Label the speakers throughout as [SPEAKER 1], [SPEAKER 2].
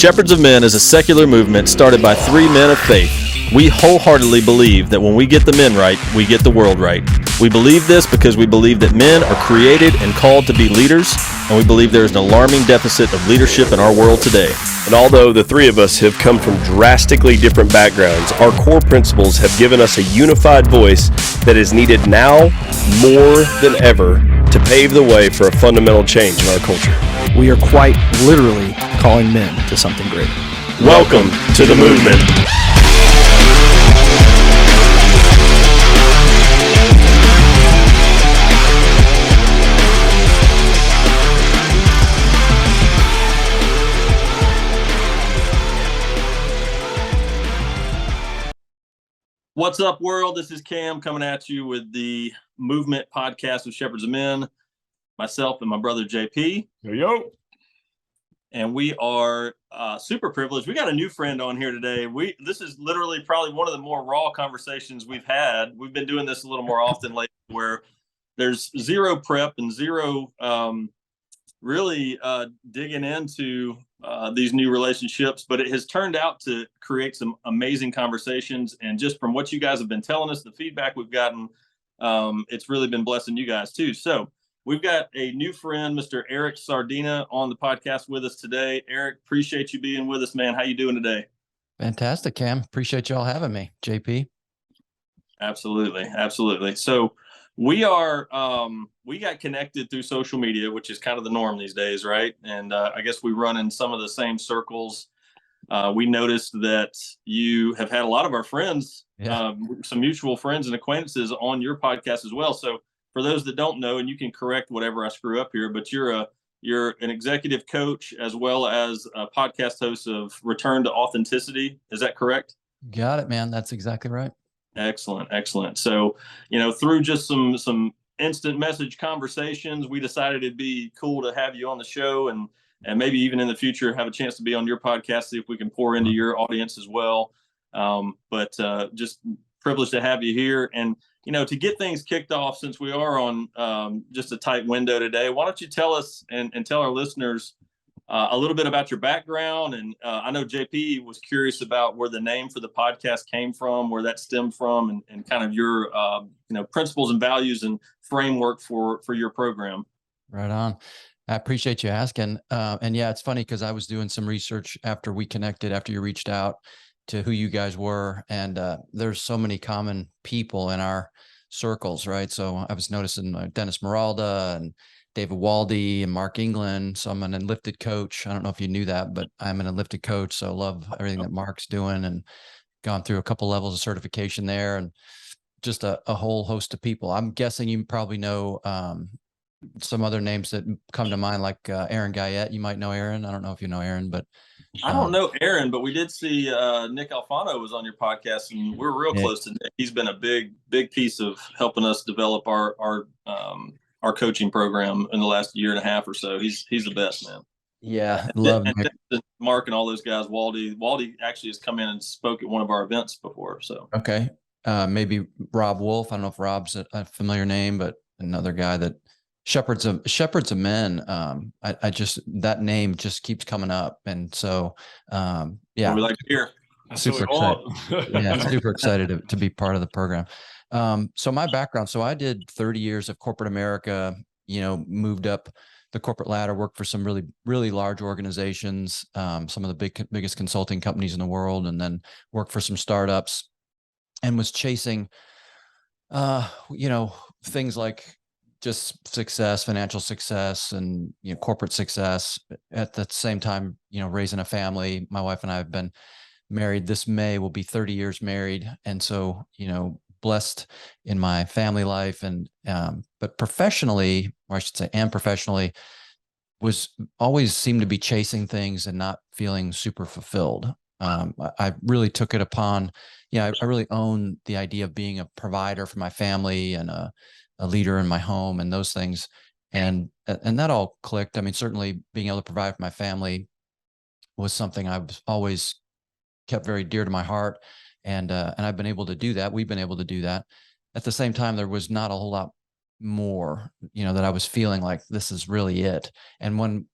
[SPEAKER 1] Shepherds of Men is a secular movement started by three men of faith. We wholeheartedly believe that when we get the men right, we get the world right. We believe this because we believe that men are created and called to be leaders, and we believe there is an alarming deficit of leadership in our world today.
[SPEAKER 2] And although the three of us have come from drastically different backgrounds, our core principles have given us a unified voice that is needed now more than ever to pave the way for a fundamental change in our culture.
[SPEAKER 3] We are quite literally calling men to something great.
[SPEAKER 2] Welcome to the movement.
[SPEAKER 1] What's up, world? This is Cam coming at you with the Movement Podcast of Shepherds of Men. Myself and my brother JP.
[SPEAKER 2] Yo.
[SPEAKER 1] And we are super privileged. We got a new friend on here today. This is literally probably one of the more raw conversations we've had. We've been doing this a little more often lately, where there's zero prep and zero really digging into these new relationships, but it has turned out to create some amazing conversations. And just from what you guys have been telling us, the feedback we've gotten, it's really been blessing you guys too. So we've got a new friend, Mr. Eric Sardina, on the podcast with us today. Eric, appreciate you being with us, man. How you doing today?
[SPEAKER 4] Fantastic, Cam. Appreciate y'all having me, JP.
[SPEAKER 1] Absolutely. Absolutely. So we got connected through social media, which is kind of the norm these days, right? And I guess we run in some of the same circles. We noticed that you have had a lot of our friends, some mutual friends and acquaintances on your podcast as well. So for those that don't know, and you can correct whatever I screw up here, but you're an executive coach as well as a podcast host of Return to Authenticity. Is that correct?
[SPEAKER 4] Got it, man. That's exactly right.
[SPEAKER 1] Excellent. Excellent. So, through just some instant message conversations, we decided it'd be cool to have you on the show and maybe even in the future have a chance to be on your podcast, see if we can pour into your audience as well. But just privileged to have you here. And, to get things kicked off, since we are on just a tight window today, why don't you tell us and tell our listeners a little bit about your background. And I know JP was curious about where the name for the podcast came from, where that stemmed from, and kind of your, principles and values and framework for your program.
[SPEAKER 4] Right on. I appreciate you asking. And yeah, it's funny because I was doing some research after we connected, after you reached out to who you guys were. And there's so many common people in our circles, right? So I was noticing Dennis Meralda and David Waldy and Mark England. So I'm an enlifted coach. I don't know if you knew that, but I'm an enlifted coach. So I love everything that Mark's doing and gone through a couple levels of certification there and just a whole host of people. I'm guessing you probably know some other names that come to mind, like Aaron Guyette. You might know Aaron. I don't know if you know Aaron, but
[SPEAKER 1] I don't know Aaron, but we did see Nick Alfano was on your podcast, and we're real close to Nick. He's been a big piece of helping us develop our coaching program in the last year and a half or so. He's the best, man.
[SPEAKER 4] Yeah, love
[SPEAKER 1] Nick. Mark and all those guys. Waldy actually has come in and spoke at one of our events before. So
[SPEAKER 4] okay, maybe Rob Wolf. I don't know if Rob's a familiar name, but another guy that Shepherds of Men. I just, that name just keeps coming up, and so yeah,
[SPEAKER 1] we like to hear.
[SPEAKER 4] Super excited. Yeah, super excited to be part of the program. So my background, so I did 30 years of corporate America, moved up the corporate ladder, worked for some really, really large organizations, some of the biggest consulting companies in the world, and then worked for some startups and was chasing, things like just success, financial success, and, corporate success at the same time, raising a family. My wife and I have been married. This May will be 30 years married. And so, blessed in my family life and but professionally, or I should say, and professionally, was always seemed to be chasing things and not feeling super fulfilled. I really took it upon, I really own the idea of being a provider for my family and a leader in my home and those things. And that all clicked. I mean, certainly being able to provide for my family was something I've always kept very dear to my heart. And I've been able to do that. We've been able to do that. At the same time, there was not a whole lot more, that I was feeling like this is really it. And when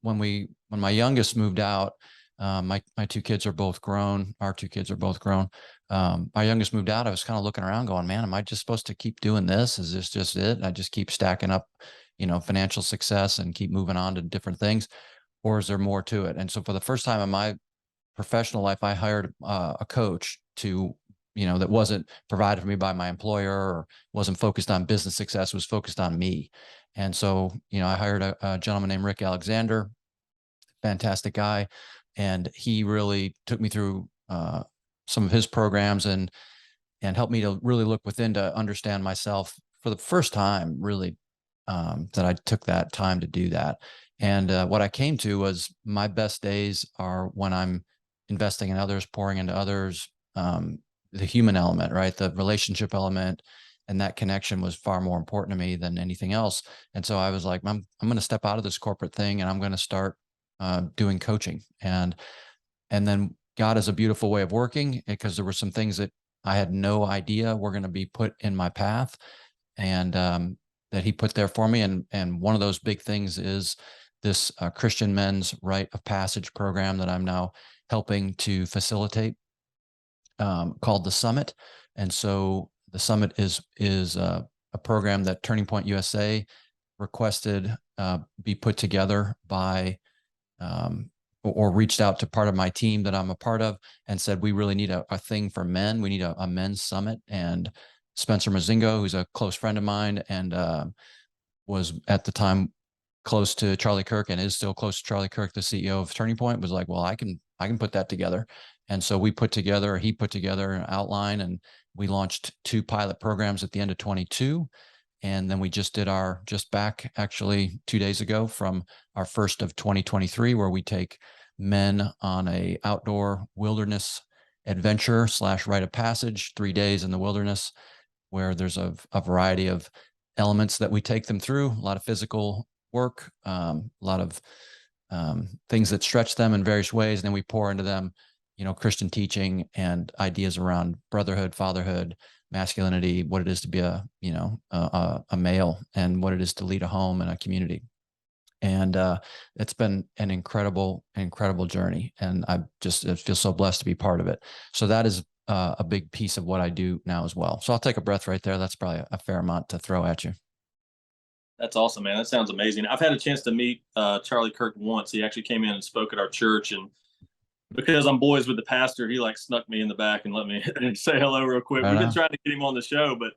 [SPEAKER 4] my youngest moved out, My two kids are both grown. Our two kids are both grown. Our youngest moved out. I was kind of looking around going, man, am I just supposed to keep doing this? Is this just it? I just keep stacking up, financial success and keep moving on to different things, or is there more to it? And so for the first time in my professional life, I hired a coach to, that wasn't provided for me by my employer or wasn't focused on business success, was focused on me. And so, I hired a gentleman named Rick Alexander, fantastic guy. And he really took me through some of his programs and helped me to really look within to understand myself for the first time, really, that I took that time to do that. And what I came to was my best days are when I'm investing in others, pouring into others, the human element, right? The relationship element. And that connection was far more important to me than anything else. And so I was like, I'm going to step out of this corporate thing and I'm going to start doing coaching. And then God is a beautiful way of working, because there were some things that I had no idea were going to be put in my path, and that he put there for me. And one of those big things is this Christian men's rite of passage program that I'm now helping to facilitate, called the Summit. And so the Summit is a program that Turning Point USA requested be put together by, or reached out to part of my team that I'm a part of and said, we really need a thing for men. We need a men's summit. And Spencer Mozingo, who's a close friend of mine and was at the time close to Charlie Kirk and is still close to Charlie Kirk, the CEO of Turning Point, was like, well, I can put that together. And so he put together an outline, and we launched 2 pilot programs at the end of 22. And then we just did back actually 2 days ago from our first of 2023, where we take men on a outdoor wilderness adventure / rite of passage, 3 days in the wilderness, where there's a variety of elements that we take them through, a lot of physical work, a lot of things that stretch them in various ways. And then we pour into them, Christian teaching and ideas around brotherhood, fatherhood, masculinity, what it is to be a male, and what it is to lead a home and a community. And it's been an incredible journey. And I feel so blessed to be part of it. So that is a big piece of what I do now as well. So I'll take a breath right there. That's probably a fair amount to throw at you.
[SPEAKER 1] That's awesome, man. That sounds amazing. I've had a chance to meet Charlie Kirk once. He actually came in and spoke at our church, and because I'm boys with the pastor, he snuck me in the back and let me say hello real quick. We've been trying to get him on the show, but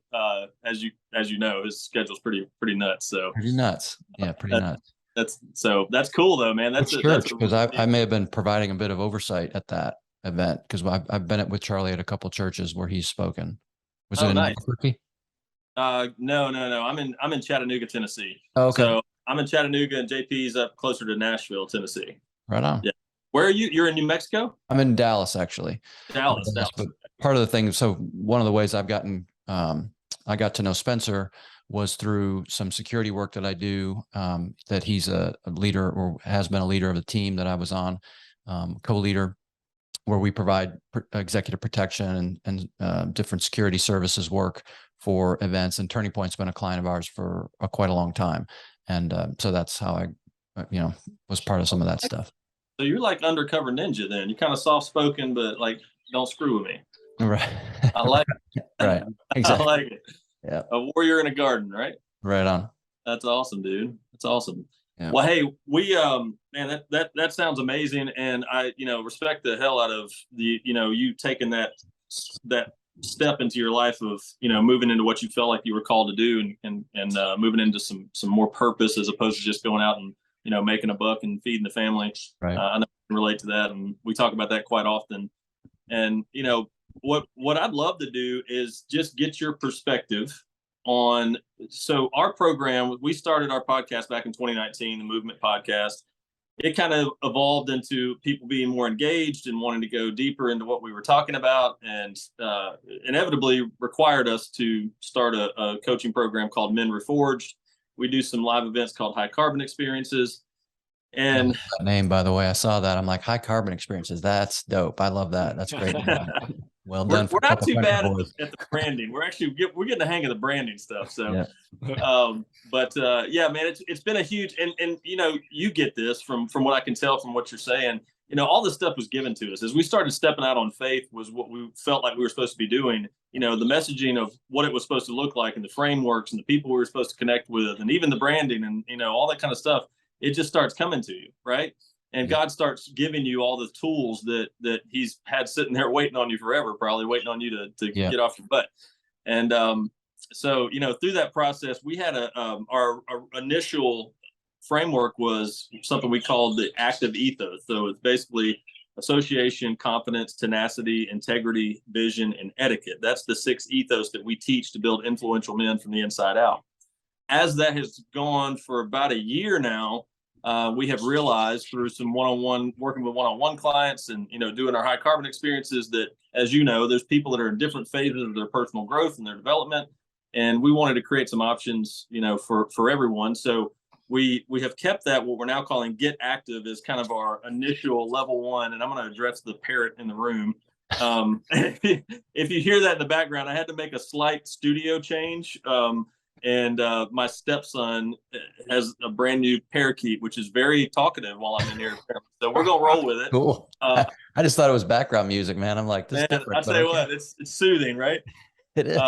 [SPEAKER 1] as you know, his schedule's pretty nuts. So
[SPEAKER 4] pretty nuts. Yeah, pretty nuts.
[SPEAKER 1] That's cool though, man. That's
[SPEAKER 4] church, because I may have been providing a bit of oversight at that event, because I've been with Charlie at a couple churches where he's spoken. Was it in
[SPEAKER 1] nice.
[SPEAKER 4] Albuquerque?
[SPEAKER 1] No. I'm in Chattanooga, Tennessee.
[SPEAKER 4] Oh, okay.
[SPEAKER 1] So I'm in Chattanooga, and JP's up closer to Nashville, Tennessee.
[SPEAKER 4] Right on.
[SPEAKER 1] Yeah. Where are you? You're in New Mexico?
[SPEAKER 4] I'm in Dallas, actually.
[SPEAKER 1] Dallas.
[SPEAKER 4] But part of the thing, so one of the ways I've gotten, I got to know Spencer was through some security work that I do, that he's a leader, or has been a leader of the team that I was on, co-leader, where we provide executive protection and different security services work for events. And Turning Point's been a client of ours for quite a long time. And so that's how I, was part of some of that stuff.
[SPEAKER 1] So you're like undercover ninja then. You're kind of soft-spoken, but don't screw with me.
[SPEAKER 4] Right.
[SPEAKER 1] I like it.
[SPEAKER 4] Right. Exactly.
[SPEAKER 1] I like it.
[SPEAKER 4] Yeah.
[SPEAKER 1] A warrior in a garden, right?
[SPEAKER 4] Right on.
[SPEAKER 1] That's awesome, dude. That's awesome.
[SPEAKER 4] Yeah.
[SPEAKER 1] Well, hey, we man, that sounds amazing, and I respect the hell out of you taking that step into your life of moving into what you felt like you were called to do, and moving into some more purpose, as opposed to just going out and making a buck and feeding the family.
[SPEAKER 4] Right.
[SPEAKER 1] I know I can relate to that, and we talk about that quite often. And what I'd love to do is just get your perspective on. So our program, we started our podcast back in 2019, the Movement Podcast. It kind of evolved into people being more engaged and wanting to go deeper into what we were talking about, and inevitably required us to start a coaching program called Men Reforged. We do some live events called High Carbon Experiences. And
[SPEAKER 4] that name, by the way, I saw that. I'm like, High Carbon Experiences. That's dope. I love that. That's great. Well done.
[SPEAKER 1] We're not too bad at the branding. We're getting the hang of the branding stuff. So, yeah. Yeah, man, it's been a huge, and you get this from what I can tell from what you're saying. all this stuff was given to us as we started stepping out on faith was what we felt like we were supposed to be doing. The messaging of what it was supposed to look like and the frameworks and the people we were supposed to connect with and even the branding and, all that kind of stuff. It just starts coming to you. Right. And God starts giving you all the tools that he's had sitting there waiting on you forever, probably waiting on you to get off your butt. And so, through that process, we had our initial framework was something we called the active ethos. So it's basically association, confidence, tenacity, integrity, vision, and etiquette. That's the 6 ethos that we teach to build influential men from the inside out. As that has gone for about a year now, we have realized through some working with one-on-one clients and, doing our high carbon experiences that, as there's people that are in different phases of their personal growth and their development. And we wanted to create some options, for everyone. So we have kept that, what we're now calling Get Active, is kind of our initial level 1. And I'm going to address the parrot in the room. If you hear that in the background, I had to make a slight studio change. And my stepson has a brand new parakeet, which is very talkative while I'm in here. So we're going to roll with it.
[SPEAKER 4] Cool. I just thought it was background music, man. I'm like, this is different.
[SPEAKER 1] I tell you what, it's soothing, right?
[SPEAKER 4] It is.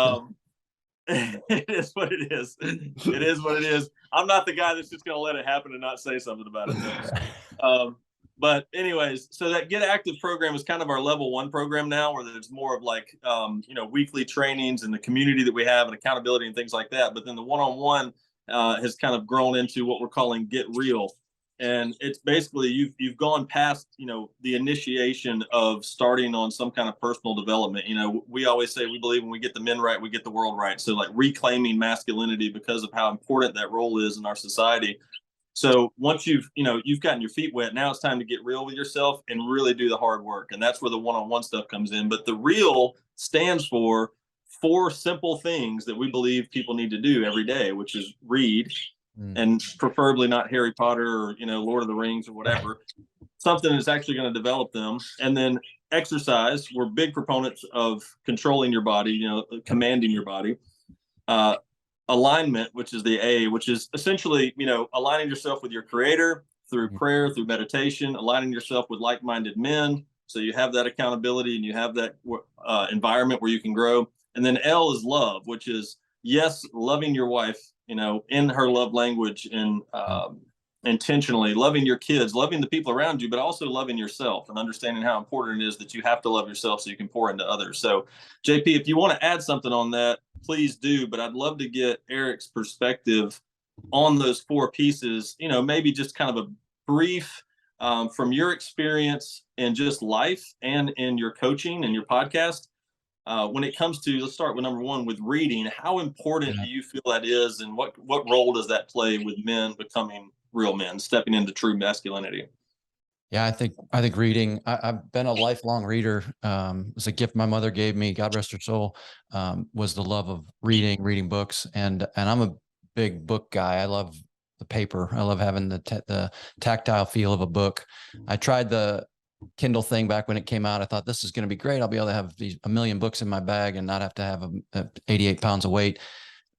[SPEAKER 1] It is what it is. It is what it is. I'm not the guy that's just going to let it happen and not say something about it. But anyways, so that Get Active program is kind of our level 1 program now, where there's more of like, weekly trainings and the community that we have and accountability and things like that. But then the one-on-one has kind of grown into what we're calling Get Real. And it's basically you've gone past, the initiation of starting on some kind of personal development. We always say we believe when we get the men right, we get the world right. So like reclaiming masculinity because of how important that role is in our society. So once you've gotten your feet wet, now it's time to get real with yourself and really do the hard work. And that's where the one-on-one stuff comes in. But the real stands for 4 simple things that we believe people need to do every day, which is read, and preferably not Harry Potter or, Lord of the Rings or whatever, something that's actually going to develop them. And then exercise. We're big proponents of controlling your body, commanding your body. Alignment, which is the A, which is essentially, aligning yourself with your creator through prayer, through meditation, aligning yourself with like-minded men. So you have that accountability and you have that environment where you can grow. And then L is love, which is, yes, loving your wife, in her love language and intentionally loving your kids, loving the people around you, but also loving yourself and understanding how important it is that you have to love yourself so you can pour into others. So JP, if you want to add something on that, please do, but I'd love to get Eric's perspective on those 4 pieces, maybe just kind of a brief from your experience in just life and in your coaching and your podcast. When it comes to, let's start with number 1 with reading. How important do you feel that is, and what role does that play with men becoming real men, stepping into true masculinity?
[SPEAKER 4] Yeah, I think reading. I've been a lifelong reader. It was a gift my mother gave me, God rest her soul. Was the love of reading books, and I'm a big book guy. I love the paper. I love having the tactile feel of a book. I tried the Kindle thing back when it came out. I thought this is going to be great. I'll be able to have a million books in my bag and not have to have 88 pounds of weight.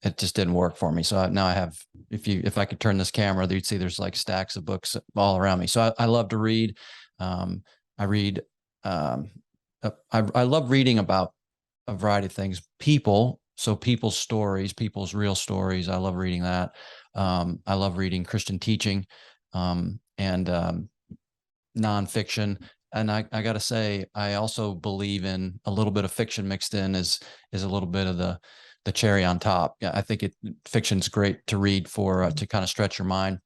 [SPEAKER 4] It just didn't work for me. So now I have, if I could turn this camera, you'd see there's like stacks of books all around me. So I love to read. I read. I love reading about a variety of things. People's stories, people's real stories. I love reading that. I love reading Christian teaching, and nonfiction. And I got to say, I also believe in a little bit of fiction mixed in is a little bit of the cherry on top. Yeah, I think fiction's great to read for to kind of stretch your mind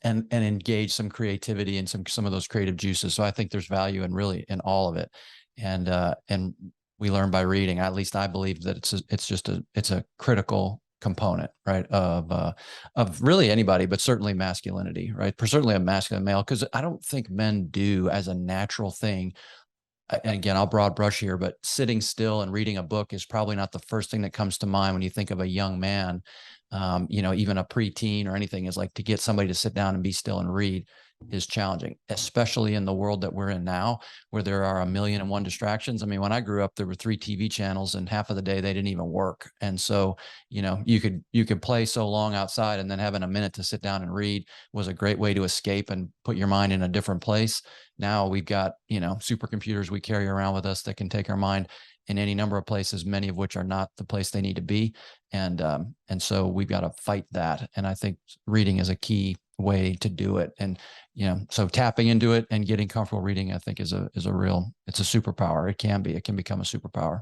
[SPEAKER 4] and engage some creativity and some of those creative juices. So I think there's value in all of it, and we learn by reading. At least I believe that it's a critical component, right, of really anybody, but certainly masculinity, right? Certainly a masculine male, because I don't think men do as a natural thing. And again, I'll broad brush here, but sitting still and reading a book is probably not the first thing that comes to mind when you think of a young man. Even a preteen or anything, is like to get somebody to sit down and be still and read. is challenging, especially in the world that we're in now, where there are 1,000,001 distractions. I mean, when I grew up, there were 3 TV channels, and half of the day they didn't even work. And so, you could play so long outside, and then having a minute to sit down and read was a great way to escape and put your mind in a different place. Now we've got, supercomputers we carry around with us that can take our mind in any number of places, many of which are not the place they need to be. And so we've got to fight that. And I think reading is a key way to do it. And, so tapping into it and getting comfortable reading, I think it's a superpower. It can become a superpower.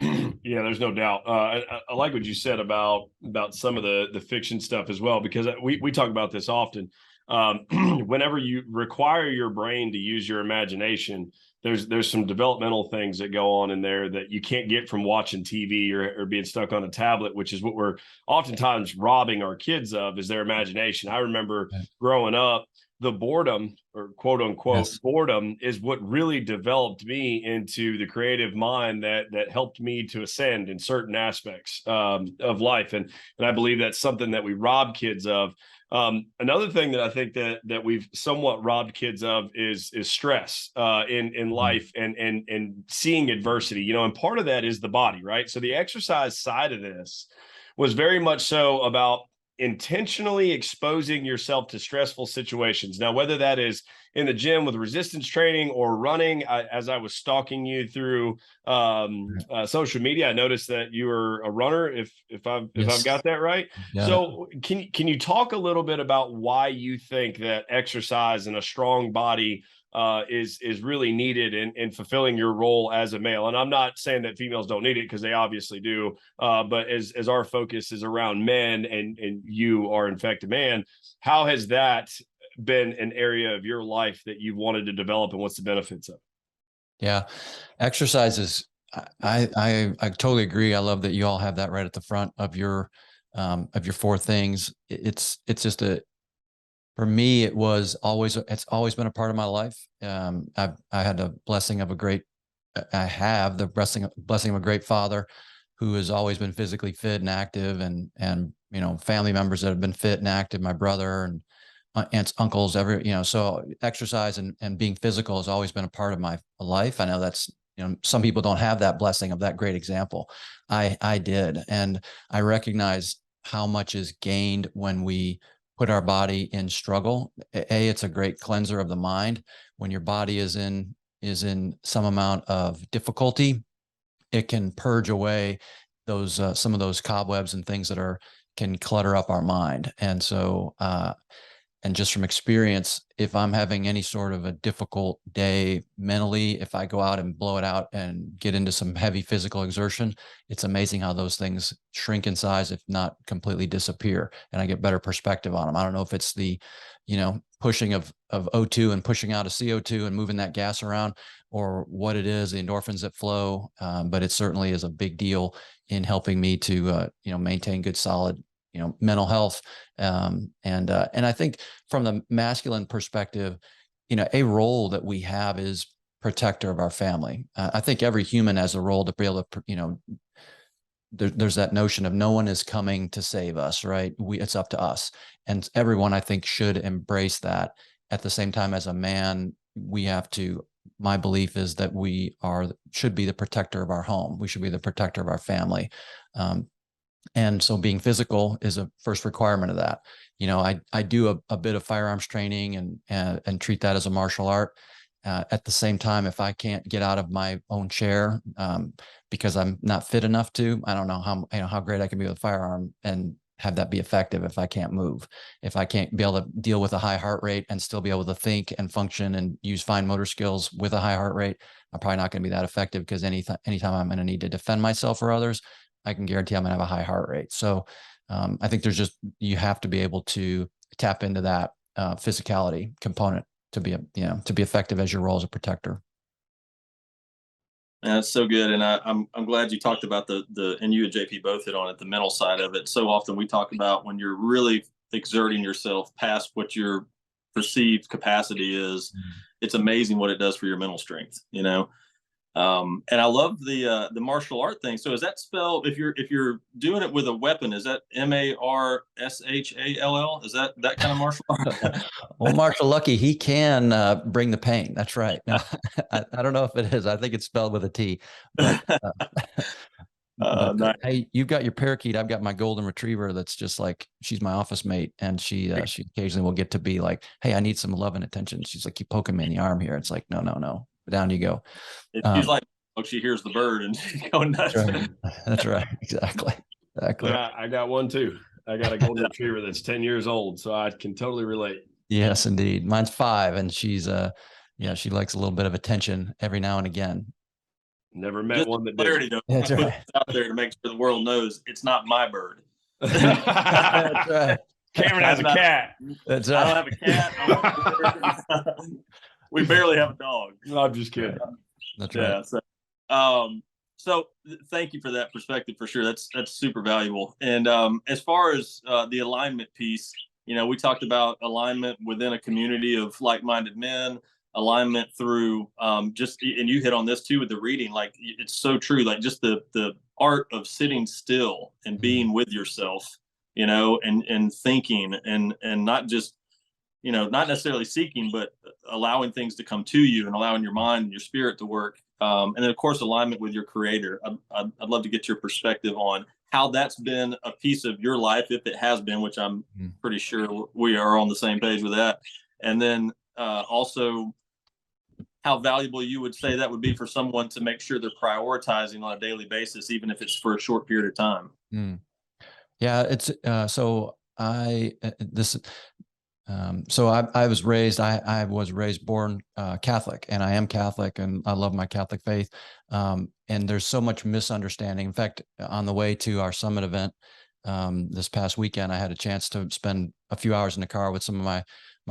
[SPEAKER 2] Yeah, there's no doubt. I like what you said about some of the fiction stuff as well, because we talk about this often. Whenever you require your brain to use your imagination, there's some developmental things that go on in there that you can't get from watching TV or being stuck on a tablet, which is what we're oftentimes robbing our kids of, is their imagination. I remember growing up, the boredom, or quote unquote boredom, is what really developed me into the creative mind that helped me to ascend in certain aspects of life. And I believe that's something that we rob kids of. Another thing that I think that we've somewhat robbed kids of is stress in life and seeing adversity, and part of that is the body, right? So the exercise side of this was very much so about intentionally exposing yourself to stressful situations. Now, whether that is in the gym with resistance training or running, as I was stalking you through social media, I noticed that you were a runner, if I've got that right. So can you talk a little bit about why you think that exercise and a strong body is really needed in fulfilling your role as a male? And I'm not saying that females don't need it, because they obviously do. But as our focus is around men, and you are in fact a man, how has that been an area of your life that you've wanted to develop, and what's the benefits of it?
[SPEAKER 4] Yeah, exercise is. I totally agree. I love that you all have that right at the front of your 4 things. It's just for me, it's always been a part of my life. I had the blessing of I have the blessing of a great father who has always been physically fit and active, and family members that have been fit and active, my brother and aunts, uncles, so exercise and being physical has always been a part of my life. I know that's, some people don't have that blessing of that great example. I did. And I recognize how much is gained when we put our body in struggle. It's a great cleanser of the mind. When your body is in some amount of difficulty, it can purge away those some of those cobwebs and things that can clutter up our mind. And so and just from experience, if I'm having any sort of a difficult day mentally, if I go out and blow it out and get into some heavy physical exertion, it's amazing how those things shrink in size, if not completely disappear, and I get better perspective on them. I don't know if it's the, pushing of O2 and pushing out of CO2 and moving that gas around, or what it is, the endorphins that flow, but it certainly is a big deal in helping me to, maintain good, solid, mental health. And I think from the masculine perspective, a role that we have is protector of our family. I think every human has a role to be able to, there's that notion of no one is coming to save us, right? It's up to us. And everyone, I think, should embrace that. At the same time, as a man, my belief is that should be the protector of our home. We should be the protector of our family. And so being physical is a first requirement of that. I do a bit of firearms training and treat that as a martial art. At the same time, if I can't get out of my own chair because I'm not fit enough to, I don't know how great I can be with a firearm and have that be effective if I can't move. If I can't be able to deal with a high heart rate and still be able to think and function and use fine motor skills with a high heart rate, I'm probably not going to be that effective, because anytime I'm going to need to defend myself or others, I can guarantee I'm going to have a high heart rate. So I think you have to be able to tap into that physicality component to be effective as your role as a protector.
[SPEAKER 1] That's so good. And I'm glad you talked about and you and JP both hit on it, the mental side of it. So often we talk about when you're really exerting yourself past what your perceived capacity is, it's amazing what it does for your mental strength. And I love the martial art thing. So is that spelled, if you're doing it with a weapon, is that Marshall? Is that kind of martial art?
[SPEAKER 4] Well, Marshall Lucky, he can bring the pain. That's right. No, I don't know if it is. I think it's spelled with a T, but
[SPEAKER 1] Nice.
[SPEAKER 4] hey, you've got your parakeet. I've got my golden retriever. That's just like, she's my office mate, and she occasionally will get to be like, "Hey, I need some love and attention." She's like, "You poking me in the arm here." It's like, no, down you go.
[SPEAKER 1] She's like, oh, she hears the bird and she's going nuts.
[SPEAKER 4] That's right. That's right. Exactly.
[SPEAKER 2] Yeah, I got one too. I got a golden retriever that's 10 years old, so I can totally relate.
[SPEAKER 4] Yes, indeed. Mine's 5, and she's she likes a little bit of attention every now and again.
[SPEAKER 2] Never met
[SPEAKER 1] Just
[SPEAKER 2] one that
[SPEAKER 1] clarity,
[SPEAKER 2] did.
[SPEAKER 1] though,
[SPEAKER 4] That's right.
[SPEAKER 1] out there to make sure the world knows it's not my bird.
[SPEAKER 4] That's right.
[SPEAKER 2] Cameron has a cat.
[SPEAKER 4] That's
[SPEAKER 1] I
[SPEAKER 4] right.
[SPEAKER 1] don't have a cat. I don't have a bird. We barely have a dog.
[SPEAKER 2] No, I'm just kidding.
[SPEAKER 4] That's right.
[SPEAKER 1] Yeah. So thank you for that perspective for sure. That's super valuable. And as far as the alignment piece, we talked about alignment within a community of like-minded men, alignment through just, and you hit on this too with the reading. Like, it's so true. Like, just the art of sitting still and being with yourself, and thinking and not just, not necessarily seeking, but allowing things to come to you and allowing your mind and your spirit to work. And then, of course, alignment with your creator. I'd love to get your perspective on how that's been a piece of your life, if it has been, which I'm pretty sure we are on the same page with that. And then also how valuable you would say that would be for someone to make sure they're prioritizing on a daily basis, even if it's for a short period of time.
[SPEAKER 4] Yeah, it's so I was raised born Catholic, and I am Catholic, and I love my Catholic faith. And there's so much misunderstanding. In fact, on the way to our summit event this past weekend, I had a chance to spend a few hours in the car with some of my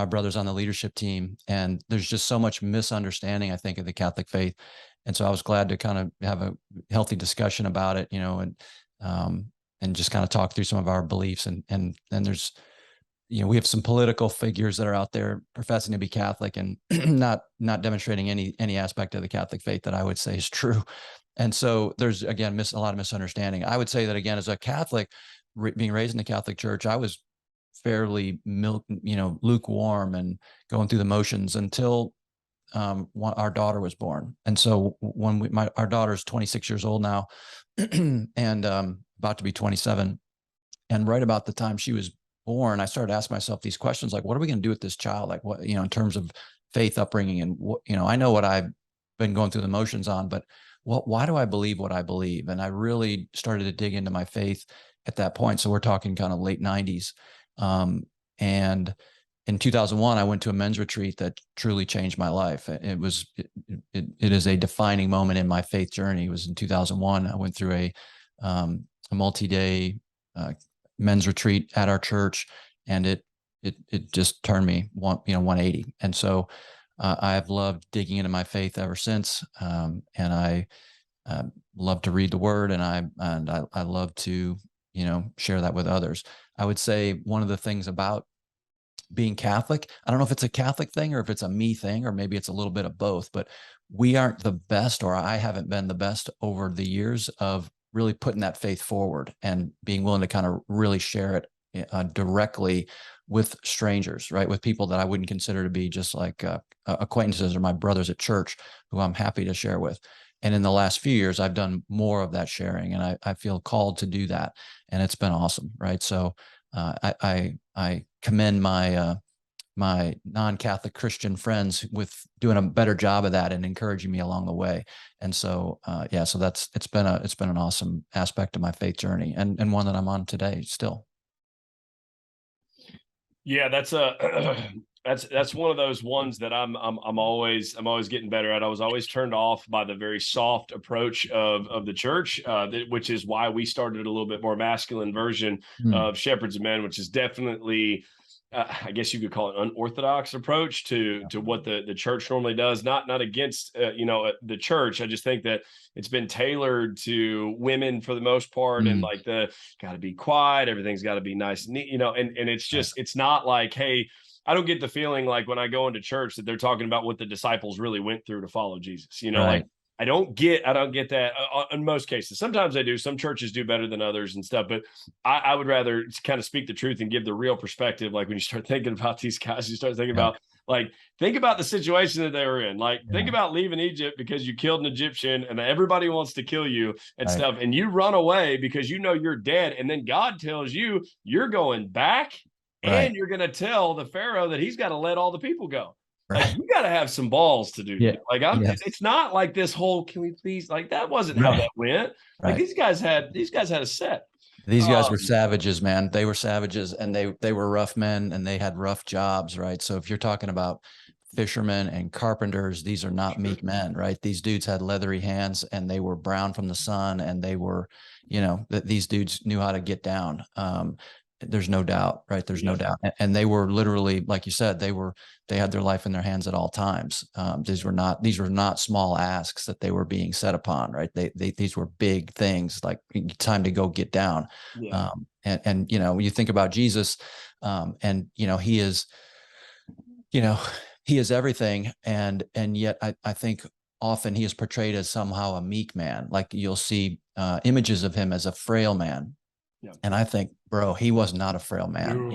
[SPEAKER 4] brothers on the leadership team, and there's just so much misunderstanding, I think, of the Catholic faith. And so I was glad to kind of have a healthy discussion about it, and just kind of talk through some of our beliefs. And there's, we have some political figures that are out there professing to be Catholic and not demonstrating any aspect of the Catholic faith that I would say is true. And so there's, again, a lot of misunderstanding. I would say that, again, as a Catholic, being raised in the Catholic Church, I was fairly lukewarm and going through the motions until our daughter was born. And so when our daughter's 26 years old now, and about to be 27, and right about the time she was born, I started asking myself these questions, like, what are we going to do with this child? Like, what, in terms of faith upbringing, and what, I know what I've been going through the motions on, but why do I believe what I believe? And I really started to dig into my faith at that point. So we're talking kind of late 90s. And in 2001, I went to a men's retreat that truly changed my life. It is a defining moment in my faith journey. It was in 2001. I went through a multi-day men's retreat at our church, and it just turned me 180. And so I've loved digging into my faith ever since. And I love to read the Word, and I love to share that with others. I would say one of the things about being Catholic, I don't know if it's a Catholic thing or if it's a me thing, or maybe it's a little bit of both, but we aren't the best, or I haven't been the best over the years of really putting that faith forward and being willing to kind of really share it directly with strangers, right? With people that I wouldn't consider to be just like acquaintances or my brothers at church, who I'm happy to share with. And in the last few years, I've done more of that sharing, and I feel called to do that. And it's been awesome, right? So I commend my my non-Catholic Christian friends with doing a better job of that and encouraging me along the way. And so, so it's been an awesome aspect of my faith journey, and one that I'm on today still.
[SPEAKER 2] Yeah, that's one of those ones that I'm always getting better at. I was always turned off by the very soft approach of the church, which is why we started a little bit more masculine version of Shepherds of Men, which is definitely, I guess you could call it an unorthodox approach to what the church normally does. Not against the church. I just think that it's been tailored to women for the most part, and like the got to be quiet, everything's got to be nice and neat, and it's just, it's not like, hey, I don't get the feeling like when I go into church that they're talking about what the disciples really went through to follow Jesus,
[SPEAKER 4] Right.
[SPEAKER 2] I don't get that in most cases. Sometimes I do. Some churches do better than others and stuff, but I would rather kind of speak the truth and give the real perspective. Like when you start thinking about these guys, you start thinking about, like, think about the situation that they were in. Like, think about leaving Egypt because you killed an Egyptian and everybody wants to kill you and stuff. And you run away because you know you're dead. And then God tells you you're going back and you're going to tell the Pharaoh that he's got to let all the people go. Like, you got to have some balls to do that. Like, it's not like this whole, can we please, like, that wasn't how that went. Like, these guys had a set.
[SPEAKER 4] These guys were savages, man. They were savages, and they were rough men, and they had rough jobs, right? So if you're talking about fishermen and carpenters, these are not meek men, right? These dudes had leathery hands, and they were brown from the sun, and they were, these dudes knew how to get down. There's no doubt, right? There's no doubt. And they were literally, like you said, they had their life in their hands at all times. These were not small asks that they were being set upon, right? These were big things, like time to go get down. And you think about Jesus, and he is everything. And yet I think often he is portrayed as somehow a meek man. Like you'll see images of him as a frail man. And I think, bro, he was not a frail man.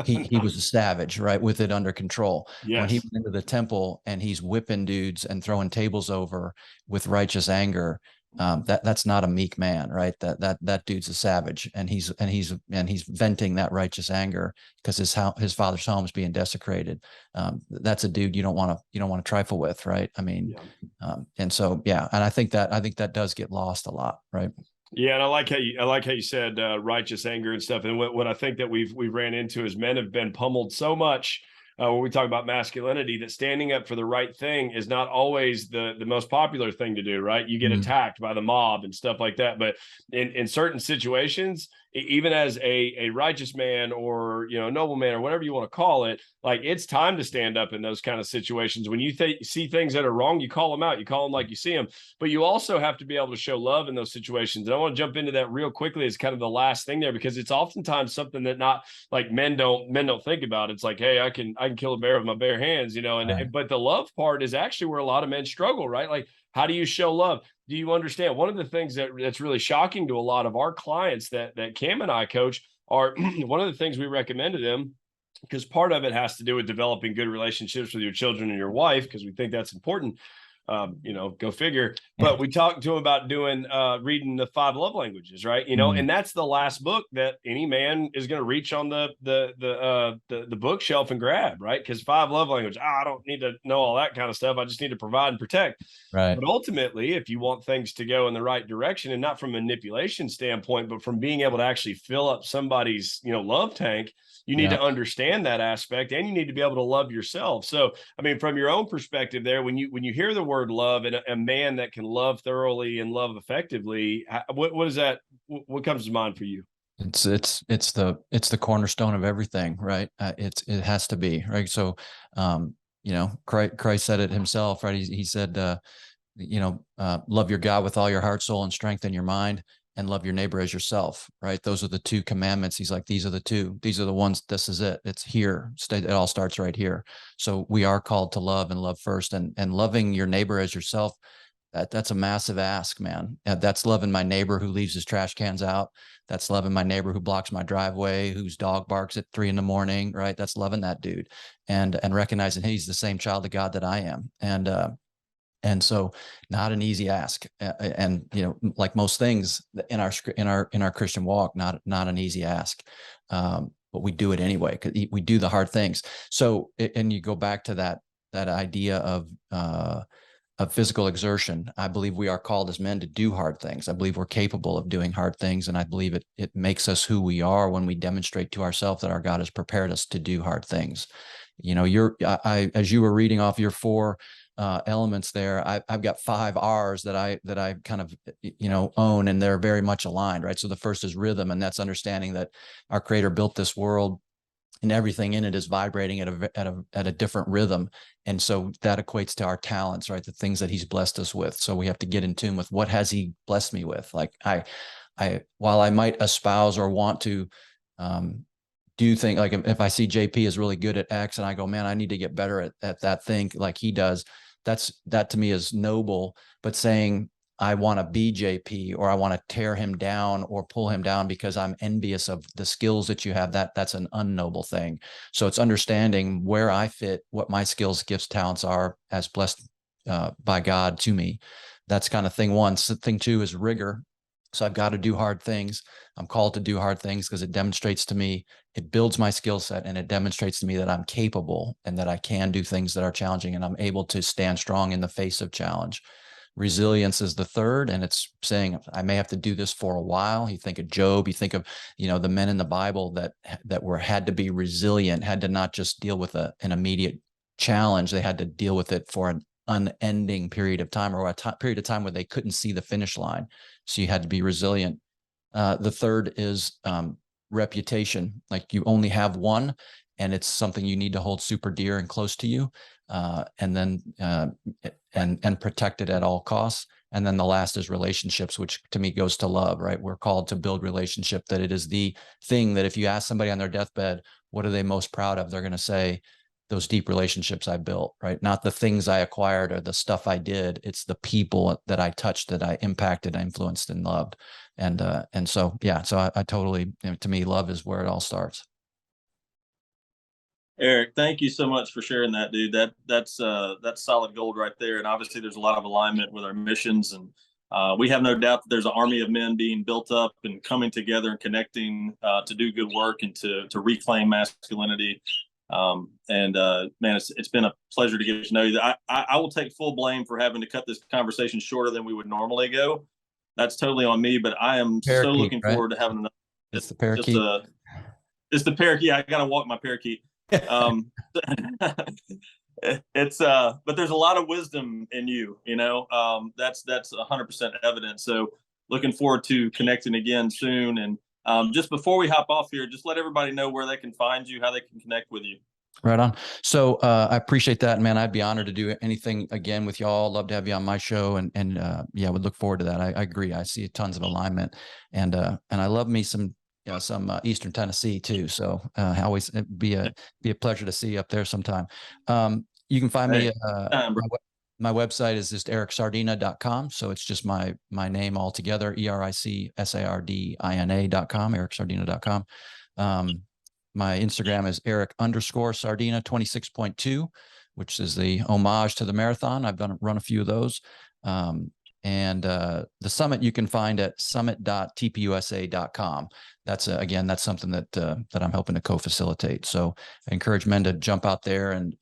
[SPEAKER 4] He was a savage, right? With it under control. When he went into the temple and he's whipping dudes and throwing tables over with righteous anger, that's not a meek man, right? That dude's a savage, and he's venting that righteous anger because his father's home is being desecrated. That's a dude you don't want to trifle with, right? I mean, and so and I think that does get lost a lot, right?
[SPEAKER 2] Yeah, and I like how you said righteous anger and stuff. And what I think that we've ran into is men have been pummeled so much when we talk about masculinity that standing up for the right thing is not always the most popular thing to do, right? You get attacked by the mob and stuff like that. But in certain situations, even as a righteous man or a noble man or whatever you want to call it, like it's time to stand up in those kind of situations. When you see things that are wrong, you call them out. You call them like you see them. But you also have to be able to show love in those situations. And I want to jump into that real quickly as kind of the last thing there, because it's oftentimes something that not like men don't think about. It's like, hey, I can kill a bear with my bare hands, but the love part is actually where a lot of men struggle, right? Like, how do you show love? Do you understand? One of the things that's really shocking to a lot of our clients that Cam and I coach are one of the things we recommend to them, because part of it has to do with developing good relationships with your children and your wife, because we think that's important. Go figure. But we talked to him about reading the 5 love languages, right? And that's the last book that any man is going to reach on the bookshelf and grab, right? Because 5 love languages, I don't need to know all that kind of stuff. I just need to provide and protect.
[SPEAKER 4] Right.
[SPEAKER 2] But ultimately, if you want things to go in the right direction, and not from a manipulation standpoint, but from being able to actually fill up somebody's, love tank, you need to understand that aspect, and you need to be able to love yourself. So, I mean, from your own perspective there, when you hear the word love and a man that can love thoroughly and love effectively, what is that? What comes to mind for you?
[SPEAKER 4] It's the cornerstone of everything, right? It has to be, right? So, Christ said it himself, right? He said, love your God with all your heart, soul, and strength in your mind, and love your neighbor as yourself, right? Those are the 2 commandments. He's like, these are the 2. These are the ones. This is it. It's here. It all starts right here. So we are called to love and love first, and loving your neighbor as yourself. That's a massive ask, man. That's loving my neighbor who leaves his trash cans out. That's loving my neighbor who blocks my driveway, whose dog barks at 3 a.m, right? That's loving that dude, and recognizing he's the same child of God that I am. And so, not an easy ask, and like most things in our Christian walk, not an easy ask, but we do it anyway because we do the hard things. So, and you go back to that idea of physical exertion. I believe we are called as men to do hard things. I believe we're capable of doing hard things, and I believe it makes us who we are when we demonstrate to ourselves that our God has prepared us to do hard things. As you were reading off your 4 elements there, I've got 5 R's that I kind of own, and they're very much aligned, right? So the first is rhythm, and that's understanding that our Creator built this world and everything in it is vibrating at a different rhythm, and so that equates to our talents, right? The things that He's blessed us with. So we have to get in tune with what has He blessed me with. Like while I might espouse or want to do things, like if I see JP is really good at X and I go, man, I need to get better at that thing like he does. that to me is noble. But saying I want to be JP, or I want to tear him down or pull him down because I'm envious of the skills that you have, that's an unnoble thing. So it's understanding where I fit, what my skills, gifts, talents are as blessed by God to me. That's kind of thing one. So thing two is rigor. So I've got to do hard things. I'm called to do hard things because it demonstrates to me, it builds my skill set, and it demonstrates to me that I'm capable and that I can do things that are challenging, and I'm able to stand strong in the face of challenge. Resilience is the third, and it's saying I may have to do this for a while. You think of Job, you think of, the men in the Bible that had to be resilient, had to not just deal with an immediate challenge. They had to deal with it for an unending period of time, or a period of time where they couldn't see the finish line. So you had to be resilient. The third is reputation. Like, you only have one, and it's something you need to hold super dear and close to you, and then protect it at all costs. And then the last is relationships, which to me goes to love, right? We're called to build relationship, that it is the thing that if you ask somebody on their deathbed, what are they most proud of? They're going to say, those deep relationships I built, right? Not the things I acquired or the stuff I did. It's the people that I touched, that I impacted, I influenced, and loved. And so, yeah, so I totally, to me, love is where it all starts.
[SPEAKER 1] Eric, thank you so much for sharing that, dude. That's solid gold right there. And obviously there's a lot of alignment with our missions, and we have no doubt that there's an army of men being built up and coming together and connecting to do good work and to reclaim masculinity. Man, it's been a pleasure to get to know you. I will take full blame for having to cut this conversation shorter than we would normally go. That's totally on me, but I am so looking forward to having another.
[SPEAKER 4] It's the parakeet.
[SPEAKER 1] It's the parakeet. I gotta walk my parakeet. But there's a lot of wisdom in you, that's 100% evident. So looking forward to connecting again soon. And just before we hop off here, just let everybody know where they can find you, how they can connect with you.
[SPEAKER 4] Right on. So I appreciate that, man. I'd be honored to do anything again with y'all. Love to have you on my show, and yeah, would look forward to that. I agree. I see tons of alignment, and I love me some Eastern Tennessee too. So always be a pleasure to see you up there sometime. You can find me. My website is just ericsardina.com. So it's just my name all together, ERICSARDINA.com, ericsardina.com. My Instagram is Eric_Sardina 26.2, which is the homage to the marathon. I've run a few of those. And the summit you can find at summit.tpusa.com. That's again, that's something that I'm helping to co-facilitate. So I encourage men to jump out there and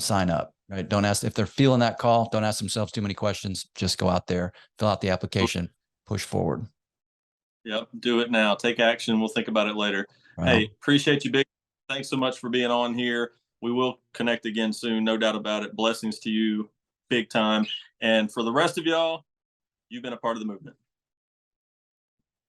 [SPEAKER 4] sign up. Right? Don't ask if they're feeling that call. Don't ask themselves too many questions. Just go out there, fill out the application, push forward.
[SPEAKER 1] Yep, do it now. Take action. We'll think about it later. Wow. Hey, appreciate you, Big. Thanks so much for being on here. We will connect again soon, no doubt about it. Blessings to you, big time. And for the rest of y'all, you've been a part of the movement.